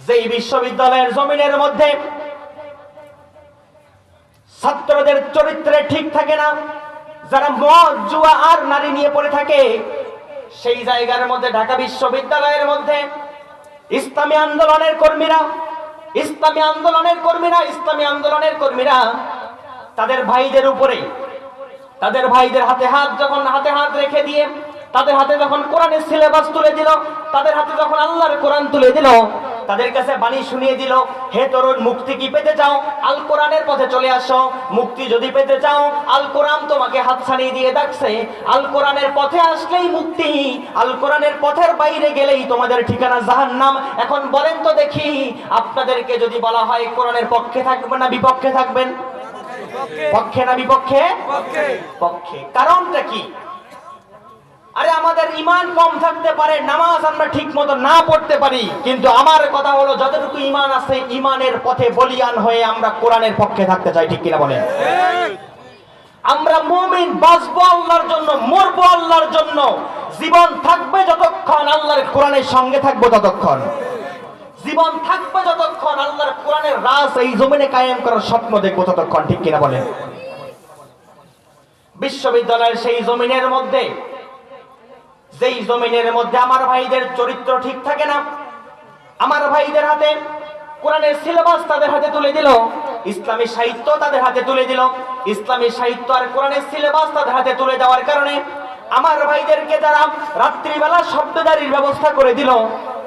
যেই বিশ্ববিদ্যালয়ের জমিনের মধ্যে ছাত্রদের চরিত্রে ঠিক থাকে না, যারা মদ জুয়া আর নারী নিয়ে পড়ে থাকে, সেই জায়গার মধ্যে ঢাকা বিশ্ববিদ্যালয়ের মধ্যে ইসলামী আন্দোলনের কর্মীরা তাদের ভাইদের উপরে, তাদের ভাইদের হাতে হাত রেখে দিয়ে তাদের হাতে যখন কোরআনের সিলেবাস তুলে দিল, তাদের হাতে যখন আল্লাহর কোরআন তুলে দিল, তাদের কাছে বাণী শুনিয়ে দিল, হে তরুণ, মুক্তি কি পেতে চাও? আল কোরআনের পথে চলে আসো। মুক্তি যদি পেতে চাও, আল কোরআন তোমাকে হাতছানি দিয়ে ডাকছে। আল কোরআনের পথে আসলেই মুক্তি, আল কোরআনের পথের বাইরে গেলেই তোমাদের ঠিকানা জাহান্নাম। এখন বলেন তো দেখি, আপনাদেরকে যদি বলা হয় কোরআনের পক্ষে থাকবেন না বিপক্ষে থাকবেন? পক্ষে না বিপক্ষে? পক্ষে। কারণটা কি? আরে আমাদের ঈমান কম থাকতে পারে, নামাজ আমরা ঠিক মতো না পড়তে পারি, কিন্তু আমার কথা হলো যতটুকু ঈমান আছে, ঈমানের পথে বলিয়ান হয়ে আমরা কোরআনের পক্ষে থাকতে চাই। ঠিক কিনা বলেন? আমরা মুমিন, বাঁচবো আল্লাহর জন্য, মরবো আল্লাহর জন্য। জীবন থাকবে যতক্ষণ আল্লাহর কোরআনের সঙ্গে থাকবো ততক্ষণ। জীবন থাকবে যতক্ষণ আল্লাহর কোরআনের রাজ এই জমিনে কায়েম করার স্বপ্ন দেখবো ততক্ষণ। ঠিক কিনা বলেন? বিশ্ববিদ্যালয়ের সেই জমিনের মধ্যে, যেই জমিনের মধ্যে আমার ভাইদের চরিত্র ঠিক থাকে না, আমার ভাইদের হাতে কোরআনের সিলেবাস তাদের হাতে তুলে দিল, ইসলামী সাহিত্য তাদের হাতে তুলে দিল। ইসলামী সাহিত্য আর কোরআনের সিলেবাস তাদের হাতে তুলে দেওয়ার কারণে আমার ভাইদেরকে যারা রাত্রিবেলা শব্দদারির ব্যবস্থা করে দিল,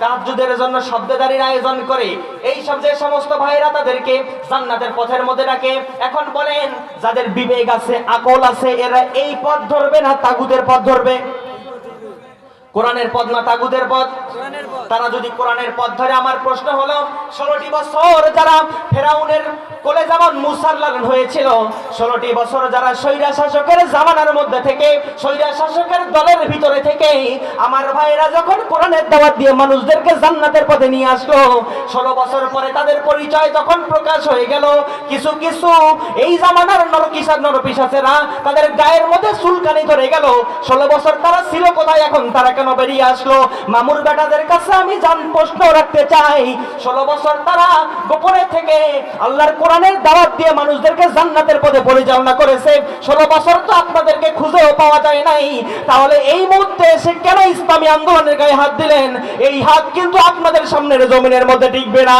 তাহাজ্জুদের জন্য শব্দদারির আয়োজন করে, এই সব যে সমস্ত ভাইরা তাদেরকে জান্নাতের পথের মধ্যে ডাকে। এখন বলেন, যাদের বিবেক আছে, আকল আছে, এরা এই পথ ধরবে না তাগুদের পথ ধরবে? কোরআনের পথ না তাগুদের পথ? তারা যদি কোরআনের পথ ধরে, আমার প্রশ্ন হলো 16টি বছর যারা ফেরাউনের কোলে যেমন মুসার লালন হয়েছিল, 16টি বছর যারা স্বৈরা শাসকের জামানার মধ্যে থেকে, স্বৈরা শাসকের দলের ভিতরে থেকে আমার ভাইরা যখন কোরআনের দাওয়াত দিয়ে মানুষদেরকে জান্নাতের পথে নিয়ে আসলো, 16 বছর পরে তাদের পরিচয় যখন প্রকাশ হয়ে গেল, কিছু কিছু এই জামানার নরপিশাচেরা তাদের গায়ের মধ্যে চুলকানি ধরে গেল। 16 বছর তারা ছিল কোথায়? এখন তারা কেন বেরিয়ে আসলো? মামুর বেটাদের কাছে আমি প্রশ্ন রাখতে চাই, 16 বছর তারা গোপনে থেকে আল্লাহর কোরআনের দাওয়াত দিয়ে মানুষদেরকে জান্নাতের পথে পরিচালনা করেছে, 16 বছর তো আপনাদেরকে খুঁজেও পাওয়া যায় নাই। তাহলে এই মুহূর্তে এসে কেন ইসলামী আন্দোলনের গায়ে হাত দিলেন? এই হাত কিন্তু আপনাদের সামনের জমিনের মধ্যে টিকবে না।